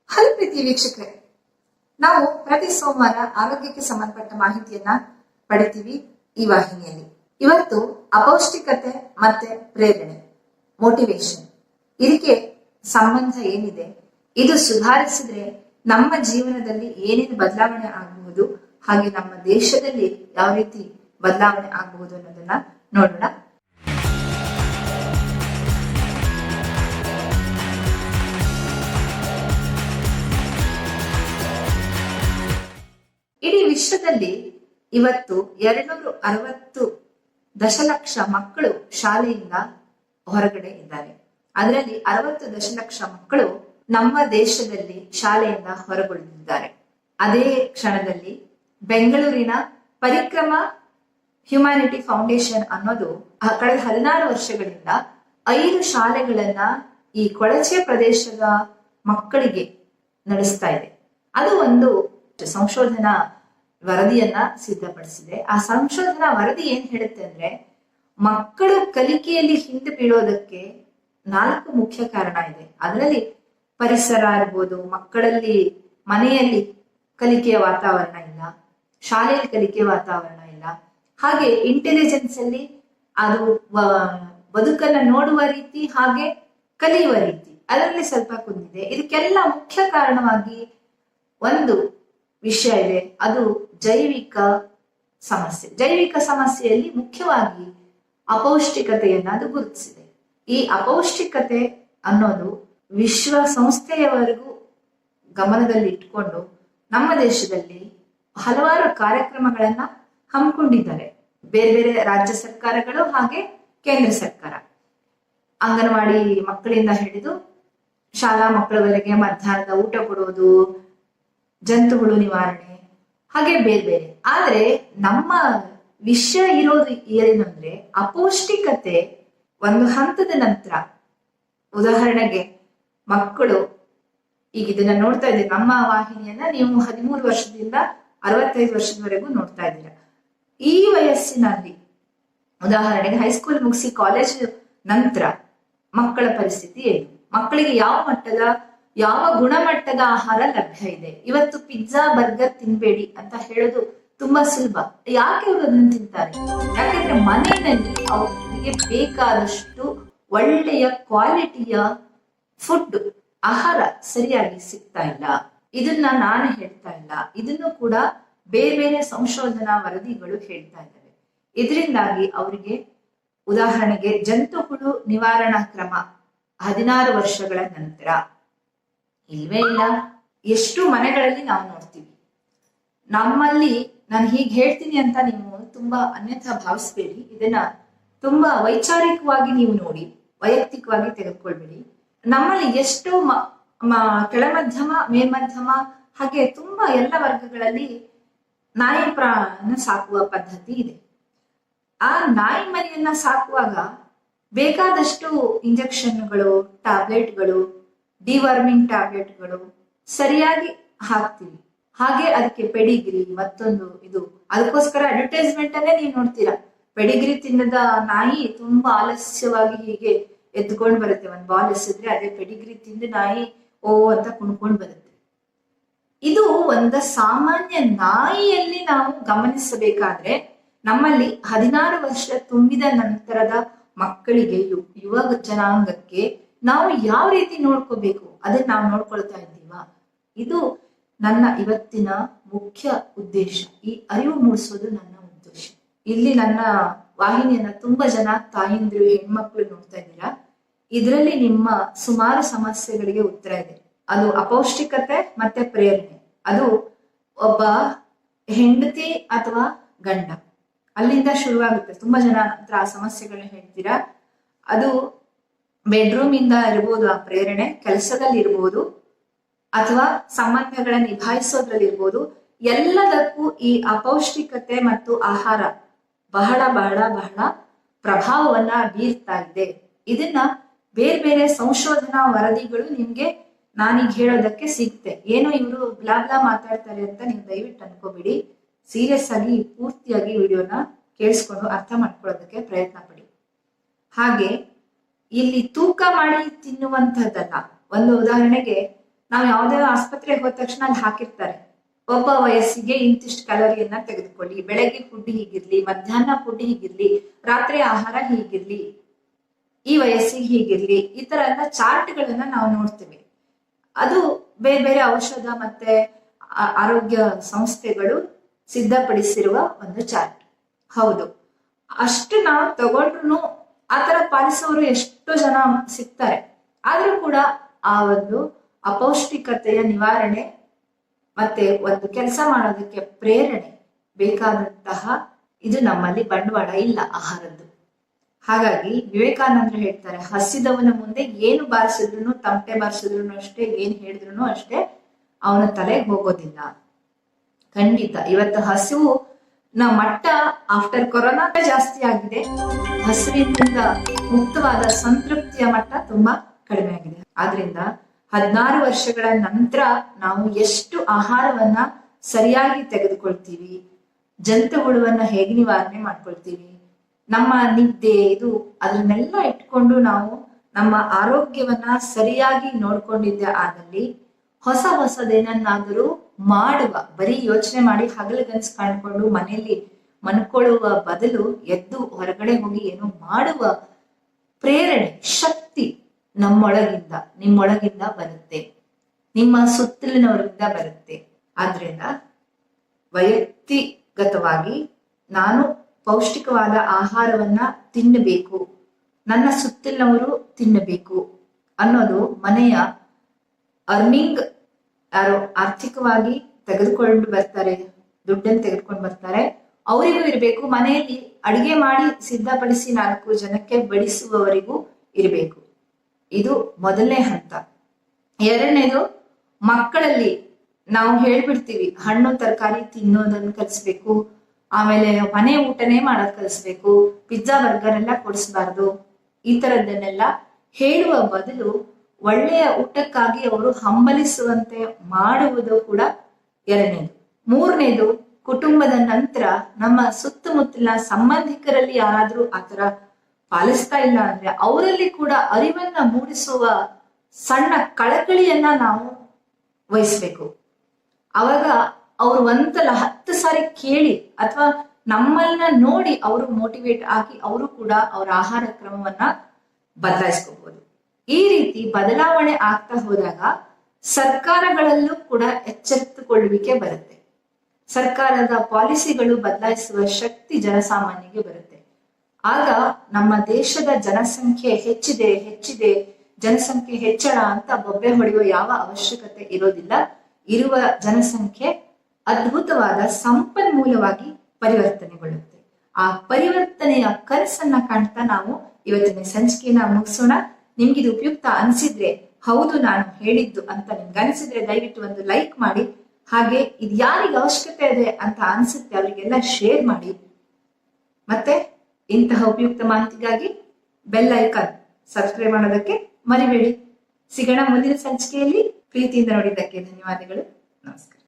Hello ಪ್ರೀತಿ ವೀಕ್ಷಕರೇ, ನಾವು ಪ್ರತಿ ಸೋಮವಾರ ಆರೋಗ್ಯಕ್ಕೆ ಸಂಬಂಧಪಟ್ಟ ಮಾಹಿತಿಯನ್ನ ಪಡಿತೀವಿ ಈ ವಾಹಿನಿಯಲ್ಲಿ. ಇವತ್ತು ಅಪೌಷ್ಟಿಕತೆ ಮತ್ತೆ ಪ್ರೇರಣೆ, ಮೋಟಿವೇಶನ್, ಇದಕ್ಕೆ ಸಂಬಂಧ ಏನಿದೆ, ಇದು ಸುಧಾರಿಸಿದ್ರೆ ನಮ್ಮ ಜೀವನದಲ್ಲಿ ಏನೇನು ಬದಲಾವಣೆ ಆಗಬಹುದು, ಹಾಗೆ ನಮ್ಮ ದೇಶದಲ್ಲಿ ಯಾವ ರೀತಿ ಬದಲಾವಣೆ ಆಗಬಹುದು ಅನ್ನೋದನ್ನ ನೋಡೋಣ. ಇಡೀ ವಿಶ್ವದಲ್ಲಿ ಇವತ್ತು 260 ದಶಲಕ್ಷ ಮಕ್ಕಳು ಶಾಲೆಯಿಂದ ಹೊರಗಡೆ ಇದ್ದಾರೆ. ಅದರಲ್ಲಿ 60 ದಶಲಕ್ಷ ಮಕ್ಕಳು ನಮ್ಮ ದೇಶದಲ್ಲಿ ಶಾಲೆಯಿಂದ ಹೊರಗುಳಿದಿದ್ದಾರೆ. ಅದೇ ಕ್ಷಣದಲ್ಲಿ ಬೆಂಗಳೂರಿನ ಪರಿಕ್ರಮ ಹ್ಯುಮ್ಯಾನಿಟಿ ಫೌಂಡೇಶನ್ ಅನ್ನೋದು ಕಳೆದ 16 ವರ್ಷಗಳಿಂದ 5 ಶಾಲೆಗಳನ್ನ ಈ ಕೊಳಚೆ ಪ್ರದೇಶದ ಮಕ್ಕಳಿಗೆ ನಡೆಸ್ತಾ ಇದೆ. ಅದು ಒಂದು ಸಂಶೋಧನಾ ವರದಿಯನ್ನ ಸಿದ್ಧಪಡಿಸಿದೆ. ಆ ಸಂಶೋಧನಾ ವರದಿ ಏನ್ ಹೇಳುತ್ತೆ ಅಂದ್ರೆ, ಮಕ್ಕಳು ಕಲಿಕೆಯಲ್ಲಿ ಹಿಂದೆ ಬೀಳೋದಕ್ಕೆ 4 ಮುಖ್ಯ ಕಾರಣ ಇದೆ. ಅದರಲ್ಲಿ ಪರಿಸರ ಇರ್ಬೋದು, ಮಕ್ಕಳಲ್ಲಿ ಮನೆಯಲ್ಲಿ ಕಲಿಕೆಯ ವಾತಾವರಣ ಇಲ್ಲ, ಶಾಲೆಯಲ್ಲಿ ಕಲಿಕೆಯ ವಾತಾವರಣ ಇಲ್ಲ, ಹಾಗೆ ಇಂಟೆಲಿಜೆನ್ಸ್ ಅಲ್ಲಿ ಅದು ಬದುಕನ್ನ ನೋಡುವ ರೀತಿ ಹಾಗೆ ಕಲಿಯುವ ರೀತಿ ಅದರಲ್ಲಿ ಸ್ವಲ್ಪ ಕುಂದಿದೆ. ಇದಕ್ಕೆಲ್ಲ ಮುಖ್ಯ ಕಾರಣವಾಗಿ ಒಂದು ವಿಷಯ ಇದೆ, ಅದು ಜೈವಿಕ ಸಮಸ್ಯೆ. ಜೈವಿಕ ಸಮಸ್ಯೆಯಲ್ಲಿ ಮುಖ್ಯವಾಗಿ ಅಪೌಷ್ಟಿಕತೆಯನ್ನ ಅದು ಗುರುತಿಸಿದೆ. ಈ ಅಪೌಷ್ಟಿಕತೆ ಅನ್ನೋದು ವಿಶ್ವಸಂಸ್ಥೆಯವರೆಗೂ ಗಮನದಲ್ಲಿ ಇಟ್ಕೊಂಡು ನಮ್ಮ ದೇಶದಲ್ಲಿ ಹಲವಾರು ಕಾರ್ಯಕ್ರಮಗಳನ್ನ ಹಮ್ಮಿಕೊಂಡಿದ್ದಾರೆ. ಬೇರೆ ಬೇರೆ ರಾಜ್ಯ ಸರ್ಕಾರಗಳು ಹಾಗೆ ಕೇಂದ್ರ ಸರ್ಕಾರ. ಅಂಗನವಾಡಿ ಮಕ್ಕಳಿಂದ ಹಿಡಿದು ಶಾಲಾ ಮಕ್ಕಳವರೆಗೆ ಮಧ್ಯಾಹ್ನದ ಊಟ ಕೊಡುವುದು, ಜಂತುಹುಳು ನಿವಾರಣೆ, ಹಾಗೆ ಬೇರೆ ಬೇರೆ. ಆದ್ರೆ ನಮ್ಮ ವಿಷಯ ಇರೋದು ಏನಂದ್ರೆ, ಅಪೌಷ್ಟಿಕತೆ ಒಂದು ಹಂತದ ನಂತರ, ಉದಾಹರಣೆಗೆ ಮಕ್ಕಳು, ಈಗ ಇದನ್ನ ನೋಡ್ತಾ ಇದ್ದೀವಿ, ನಮ್ಮ ವಾಹಿನಿಯನ್ನ ನೀವು 13 ವರ್ಷದಿಂದ 65 ವರ್ಷದವರೆಗೂ ನೋಡ್ತಾ ಇದ್ದೀರಾ. ಈ ವಯಸ್ಸಿನಲ್ಲಿ ಉದಾಹರಣೆಗೆ ಹೈಸ್ಕೂಲ್ ಮುಗಿಸಿ ಕಾಲೇಜ್ ನಂತರ ಮಕ್ಕಳ ಪರಿಸ್ಥಿತಿ ಏನು, ಮಕ್ಕಳಿಗೆ ಯಾವ ಗುಣಮಟ್ಟದ ಆಹಾರ ಲಭ್ಯ ಇದೆ. ಇವತ್ತು ಪಿಜ್ಜಾ ಬರ್ಗರ್ ತಿನ್ಬೇಡಿ ಅಂತ ಹೇಳೋದು ತುಂಬಾ ಸುಲಭ. ಯಾಕೆ ಅವರು ಅದನ್ನು ತಿಂತಾರೆ? ಯಾಕಂದ್ರೆ ಮನೆಯಲ್ಲಿ ಅವರಿಗೆ ಬೇಕಾದಷ್ಟು ಒಳ್ಳೆಯ ಕ್ವಾಲಿಟಿಯ ಫುಡ್, ಆಹಾರ ಸರಿಯಾಗಿ ಸಿಗ್ತಾ ಇಲ್ಲ. ಇದನ್ನ ನಾನು ಹೇಳ್ತಾ ಇಲ್ಲ, ಇದನ್ನು ಕೂಡ ಬೇರೆ ಬೇರೆ ಸಂಶೋಧನಾ ವರದಿಗಳು ಹೇಳ್ತಾ ಇದ್ದಾವೆ. ಇದರಿಂದಾಗಿ ಅವರಿಗೆ, ಉದಾಹರಣೆಗೆ ಜಂತುಹುಳು ನಿವಾರಣಾ ಕ್ರಮ 16 ವರ್ಷಗಳ ನಂತರ ಇಲ್ವೇ ಇಲ್ಲ. ಎಷ್ಟು ಮನೆಗಳಲ್ಲಿ ನಾವು ನೋಡ್ತೀವಿ. ನಮ್ಮಲ್ಲಿ ನಾನು ಹೀಗೆ ಹೇಳ್ತೀನಿ ಅಂತ ನೀವು ತುಂಬಾ ಅನ್ಯಥಾ ಭಾವಿಸ್ಬೇಡಿ. ಇದನ್ನ ತುಂಬಾ ವೈಚಾರಿಕವಾಗಿ ನೀವು ನೋಡಿ, ವೈಯಕ್ತಿಕವಾಗಿ ತೆಗೆದುಕೊಳ್ಬೇಡಿ. ನಮ್ಮಲ್ಲಿ ಎಷ್ಟು ಕೆಳಮಧ್ಯಮ, ಮೇಲ್ಮಧ್ಯಮ, ಹಾಗೆ ತುಂಬಾ ಎಲ್ಲ ವರ್ಗಗಳಲ್ಲಿ ನಾಯಿ ಪ್ರಾಣ ಸಾಕುವ ಪದ್ಧತಿ ಇದೆ. ಆ ನಾಯಿ ಮರಿಯನ್ನ ಸಾಕುವಾಗ ಬೇಕಾದಷ್ಟು ಇಂಜೆಕ್ಷನ್ಗಳು, ಟ್ಯಾಬ್ಲೆಟ್ಗಳು, ಡಿವರ್ಮಿಂಗ್ ಟ್ಯಾಬ್ಲೆಟ್ಗಳು ಸರಿಯಾಗಿ ಹಾಕ್ತಿವಿ. ಹಾಗೆ ಅದಕ್ಕೆ ಪೆಡಿಗ್ರಿ, ಮತ್ತೊಂದು ಇದು, ಅದಕ್ಕೋಸ್ಕರ ಅಡ್ವರ್ಟೈಸ್ಮೆಂಟ್ ಅನ್ನೇ ನೀವು ನೋಡ್ತೀರಾ. ಪೆಡಿಗ್ರಿ ತಿನ್ನದ ನಾಯಿ ತುಂಬಾ ಆಲಸ್ಯವಾಗಿ ಹೀಗೆ ಎದ್ದುಕೊಂಡು ಬರುತ್ತೆ. ಒಂದ್ ಬಾಲ್ ಎಸಿದ್ರೆ ಅದೇ ಪೆಡಿಗ್ರಿ ತಿಂದು ನಾಯಿ ಓ ಅಂತ ಕುಣ್ಕೊಂಡು ಬರುತ್ತೆ. ಇದು ಒಂದು ಸಾಮಾನ್ಯ ನಾಯಿಯಲ್ಲಿ ನಾವು ಗಮನಿಸಬೇಕಾದ್ರೆ, ನಮ್ಮಲ್ಲಿ 16 ವರ್ಷ ತುಂಬಿದ ನಂತರದ ಮಕ್ಕಳಿಗೆ, ಯುವ ಜನಾಂಗಕ್ಕೆ ನಾವು ಯಾವ ರೀತಿ ನೋಡ್ಕೋಬೇಕು ಅದನ್ನ ನಾವು ನೋಡ್ಕೊಳ್ತಾ ಇದ್ದೀವಾ? ಇದು ನನ್ನ ಇವತ್ತಿನ ಮುಖ್ಯ ಉದ್ದೇಶ. ಈ ಅರಿವು ಮೂಡಿಸೋದು ನನ್ನ ಉದ್ದೇಶ. ಇಲ್ಲಿ ನನ್ನ ವಾಹಿನಿಯನ್ನ ತುಂಬಾ ಜನ ತಾಯಂದಿರು, ಹೆಣ್ಮಕ್ಳು ನೋಡ್ತಾ ಇದ್ದೀರಾ. ಇದರಲ್ಲಿ ನಿಮ್ಮ ಸುಮಾರು ಸಮಸ್ಯೆಗಳಿಗೆ ಉತ್ತರ ಇದೆ. ಅದು ಅಪೌಷ್ಟಿಕತೆ ಮತ್ತೆ ಪ್ರೇರಣೆ. ಅದು ಒಬ್ಬ ಹೆಂಡತಿ ಅಥವಾ ಗಂಡ, ಅಲ್ಲಿಂದ ಶುರುವಾಗುತ್ತೆ. ತುಂಬಾ ಜನ ಹತ್ರ ಆ ಸಮಸ್ಯೆಗಳನ್ನ ಹೇಳ್ತೀರಾ. ಅದು ಬೆಡ್ರೂಮ್ ಇಂದ ಇರ್ಬೋದು, ಆ ಪ್ರೇರಣೆ ಕೆಲಸದಲ್ಲಿ ಇರ್ಬೋದು, ಅಥವಾ ಸಂಬಂಧಗಳ ನಿಭಾಯಿಸೋದ್ರಲ್ಲಿ ಇರ್ಬೋದು. ಎಲ್ಲದಕ್ಕೂ ಈ ಅಪೌಷ್ಟಿಕತೆ ಮತ್ತು ಆಹಾರ ಬಹಳ ಬಹಳ ಬಹಳ ಪ್ರಭಾವವನ್ನ ಬೀರ್ತಾ ಇದೆ. ಇದನ್ನ ಬೇರೆ ಬೇರೆ ಸಂಶೋಧನಾ ವರದಿಗಳು ನಿಮ್ಗೆ ನಾನೀಗ ಹೇಳೋದಕ್ಕೆ ಸಿಗುತ್ತೆ. ಏನೋ ಇವರು ಬ್ಲಾ ಮಾತಾಡ್ತಾರೆ ಅಂತ ನೀವು ದಯವಿಟ್ಟು ಅನ್ಕೋಬಿಡಿ. ಸೀರಿಯಸ್ ಆಗಿ ಪೂರ್ತಿಯಾಗಿ ವಿಡಿಯೋನ ಕೇಳಿಸ್ಕೊಂಡು ಅರ್ಥ ಮಾಡ್ಕೊಳ್ಳೋದಕ್ಕೆ ಪ್ರಯತ್ನ ಪಡಿ. ಹಾಗೆ ಇಲ್ಲಿ ತೂಕ ಮಾಡಿ ತಿನ್ನುವಂತಹದ್ದಲ್ಲ. ಒಂದು ಉದಾಹರಣೆಗೆ ನಾವು ಯಾವುದೇ ಆಸ್ಪತ್ರೆಗೆ ಹೋದ ತಕ್ಷಣ ಅಲ್ಲಿ ಹಾಕಿರ್ತಾರೆ, ಒಬ್ಬ ವಯಸ್ಸಿಗೆ ಇಂತಿಷ್ಟು ಕ್ಯಾಲೋರಿಯನ್ನ ತೆಗೆದುಕೊಳ್ಳಿ, ಬೆಳಗ್ಗೆ ಫುಡ್ ಹೀಗಿರ್ಲಿ, ಮಧ್ಯಾಹ್ನ ಫುಡ್ ಹೀಗಿರ್ಲಿ, ರಾತ್ರಿ ಆಹಾರ ಹೀಗಿರ್ಲಿ, ಈ ವಯಸ್ಸಿಗೆ ಹೀಗಿರ್ಲಿ, ಈ ತರ ಎಲ್ಲ ಚಾರ್ಟ್ಗಳನ್ನ ನಾವು ನೋಡ್ತೀವಿ. ಅದು ಬೇರೆ ಬೇರೆ ಔಷಧ ಮತ್ತೆ ಆರೋಗ್ಯ ಸಂಸ್ಥೆಗಳು ಸಿದ್ಧಪಡಿಸಿರುವ ಒಂದು ಚಾರ್ಟ್. ಹೌದು, ಅಷ್ಟು ನಾವು ತಗೊಂಡ್ರು ಆತರ ಪಾಲಿಸೋರು ಎಷ್ಟೋ ಜನ ಸಿಗ್ತಾರೆ. ಆದ್ರೂ ಕೂಡ ಆ ಒಂದು ಅಪೌಷ್ಟಿಕತೆಯ ನಿವಾರಣೆ ಮತ್ತೆ ಒಂದು ಕೆಲಸ ಮಾಡೋದಕ್ಕೆ ಪ್ರೇರಣೆ ಬೇಕಾದಂತಹ ಇದು ನಮ್ಮಲ್ಲಿ ಬಂಡವಾಳ ಇಲ್ಲ ಆಹಾರದ್ದು. ಹಾಗಾಗಿ ವಿವೇಕಾನಂದರು ಹೇಳ್ತಾರೆ, ಹಸಿದವನ ಮುಂದೆ ಏನು ಬಾರಿಸಿದ್ರು, ತಮಟೆ ಬಾರಿಸಿದ್ರು ಅಷ್ಟೇ, ಏನ್ ಹೇಳಿದ್ರು ಅಷ್ಟೇ, ಅವನ ತಲೆಗೆ ಹೋಗೋದಿಲ್ಲ. ಖಂಡಿತ ಇವತ್ತು ಹಸಿವು ಮಟ್ಟ ಆಫ್ಟರ್ ಕೊರೋನಾ ಜಾಸ್ತಿ ಆಗಿದೆ. ಹಸಿವಿನಿಂದ ಮುಕ್ತವಾದ ಸಂತೃಪ್ತಿಯ ಮಟ್ಟ ತುಂಬಾ ಕಡಿಮೆ ಆಗಿದೆ. ಆದ್ರಿಂದ 16 ವರ್ಷಗಳ ನಂತರ ನಾವು ಎಷ್ಟು ಆಹಾರವನ್ನ ಸರಿಯಾಗಿ ತೆಗೆದುಕೊಳ್ತೀವಿ, ಜಂತು ಹುಳುವನ್ನ ಹೇಗೆ ನಿವಾರಣೆ ಮಾಡ್ಕೊಳ್ತೀವಿ, ನಮ್ಮ ನಿದ್ದೆ ಇದು ಅದನ್ನೆಲ್ಲ ಇಟ್ಕೊಂಡು ನಾವು ನಮ್ಮ ಆರೋಗ್ಯವನ್ನ ಸರಿಯಾಗಿ ನೋಡ್ಕೊಂಡಿದ್ದೆ ಆದಲ್ಲಿ ಹೊಸದೇನನ್ನಾದರೂ ಮಾಡುವ, ಬರೀ ಯೋಚನೆ ಮಾಡಿ ಹಗಲುಗನಸು ಕಾಣ್ಕೊಂಡು ಮನೆಯಲ್ಲಿ ಮನ್ಕೊಳ್ಳುವ ಬದಲು ಎದ್ದು ಹೊರಗಡೆ ಹೋಗಿ ಏನೋ ಮಾಡುವ ಪ್ರೇರಣೆ, ಶಕ್ತಿ ನಮ್ಮೊಳಗಿಂದ, ನಿಮ್ಮೊಳಗಿಂದ ಬರುತ್ತೆ, ನಿಮ್ಮ ಸುತ್ತಲಿನವರಿಂದ ಬರುತ್ತೆ. ಆದ್ರಿಂದ ವೈಯಕ್ತಿಗತವಾಗಿ ನಾನು ಪೌಷ್ಟಿಕವಾದ ಆಹಾರವನ್ನ ತಿನ್ನಬೇಕು, ನನ್ನ ಸುತ್ತಲಿನವರು ತಿನ್ನಬೇಕು ಅನ್ನೋದು ಮನೆಯ ಅರ್ನಿಂಗ್ ಯಾರು ಆರ್ಥಿಕವಾಗಿ ತೆಗೆದುಕೊಂಡು ಬರ್ತಾರೆ, ದುಡ್ಡನ್ನು ತೆಗೆದುಕೊಂಡು ಬರ್ತಾರೆ, ಅವರಿಗೂ ಇರಬೇಕು. ಮನೆಯಲ್ಲಿ ಅಡಿಗೆ ಮಾಡಿ ಸಿದ್ಧಪಡಿಸಿ 4 ಜನಕ್ಕೆ ಬಡಿಸುವವರಿಗೂ ಇರಬೇಕು. ಇದು ಮೊದಲನೇ ಹಂತ. ಎರಡನೇದು, ಮಕ್ಕಳಲ್ಲಿ ನಾವು ಹೇಳ್ಬಿಡ್ತೀವಿ ಹಣ್ಣು ತರಕಾರಿ ತಿನ್ನೋದನ್ನು ಕಲಿಸ್ಬೇಕು, ಆಮೇಲೆ ಮನೆ ಊಟನೇ ಮಾಡೋದ್ ಕಲಿಸ್ಬೇಕು, ಪಿಜ್ಜಾ ಬರ್ಗರ್ ಎಲ್ಲ ಕೊಡಿಸ್ಬಾರ್ದು, ಈ ತರದ್ದನ್ನೆಲ್ಲ ಹೇಳುವ ಬದಲು ಒಳ್ಳೆಯ ಊಟಕ್ಕಾಗಿ ಅವರು ಹಂಬಲಿಸುವಂತೆ ಮಾಡುವುದು ಕೂಡ ಎರಡನೇದು. ಮೂರನೇದು, ಕುಟುಂಬದ ನಂತರ ನಮ್ಮ ಸುತ್ತಮುತ್ತಲಿನ ಸಂಬಂಧಿಕರಲ್ಲಿ ಯಾರಾದ್ರೂ ಆತರ ಪಾಲಿಸ್ತಾ ಇಲ್ಲ ಅಂದ್ರೆ ಅವರಲ್ಲಿ ಕೂಡ ಅರಿವನ್ನ ಮೂಡಿಸುವ ಸಣ್ಣ ಕಳಕಳಿಯನ್ನ ನಾವು ವಹಿಸ್ಬೇಕು. ಅವಾಗ ಅವರು ಒಂದಲ್ಲ 10 ಸಾರಿ ಕೇಳಿ ಅಥವಾ ನಮ್ಮನ್ನ ನೋಡಿ ಅವರು ಮೋಟಿವೇಟ್ ಆಗಿ ಅವರು ಕೂಡ ಅವರ ಆಹಾರ ಕ್ರಮವನ್ನ ಬದಲಾಯಿಸ್ಕೋಬಹುದು. ಈ ರೀತಿ ಬದಲಾವಣೆ ಆಗ್ತಾ ಹೋದಾಗ ಸರ್ಕಾರಗಳಲ್ಲೂ ಕೂಡ ಎಚ್ಚೆತ್ತುಕೊಳ್ಳುವಿಕೆ ಬರುತ್ತೆ. ಸರ್ಕಾರದ ಪಾಲಿಸಿಗಳು ಬದಲಾಯಿಸುವ ಶಕ್ತಿ ಜನಸಾಮಾನ್ಯಗೆ ಬರುತ್ತೆ. ಆಗ ನಮ್ಮ ದೇಶದ ಜನಸಂಖ್ಯೆ ಹೆಚ್ಚಿದೆ ಜನಸಂಖ್ಯೆ ಹೆಚ್ಚಳ ಅಂತ ಬೊಬ್ಬೆ ಹೊಡೆಯುವ ಯಾವ ಅವಶ್ಯಕತೆ ಇರೋದಿಲ್ಲ. ಇರುವ ಜನಸಂಖ್ಯೆ ಅದ್ಭುತವಾದ ಸಂಪನ್ಮೂಲವಾಗಿ ಪರಿವರ್ತನೆಗೊಳ್ಳುತ್ತೆ. ಆ ಪರಿವರ್ತನೆಯ ಕನಸನ್ನ ಕಾಣ್ತಾ ನಾವು ಇವತ್ತಿನ ಸಂಚಿಕೆಯನ್ನ ಮುಗಿಸೋಣ. ನಿಮ್ಗಿದು ಉಪಯುಕ್ತ ಅನ್ಸಿದ್ರೆ, ಹೌದು ನಾನು ಹೇಳಿದ್ದು ಅಂತ ನಿಮ್ಗೆ ಅನ್ಸಿದ್ರೆ ದಯವಿಟ್ಟು ಒಂದು ಲೈಕ್ ಮಾಡಿ. ಹಾಗೆ ಇದು ಯಾರಿಗೆ ಅವಶ್ಯಕತೆ ಇದೆ ಅಂತ ಅನ್ಸುತ್ತೆ ಅವರಿಗೆಲ್ಲ ಶೇರ್ ಮಾಡಿ. ಮತ್ತೆ ಇಂತಹ ಉಪಯುಕ್ತ ಮಾಹಿತಿಗಾಗಿ ಬೆಲ್ ಐಕಾನ್ ಸಬ್ಸ್ಕ್ರೈಬ್ ಮಾಡೋದಕ್ಕೆ ಮರಿಬೇಡಿ. ಸಿಗೋಣ ಮುಂದಿನ ಸಂಚಿಕೆಯಲ್ಲಿ. ಪ್ರೀತಿಯಿಂದ ನೋಡಿದ್ದಕ್ಕೆ ಧನ್ಯವಾದಗಳು. ನಮಸ್ಕಾರ.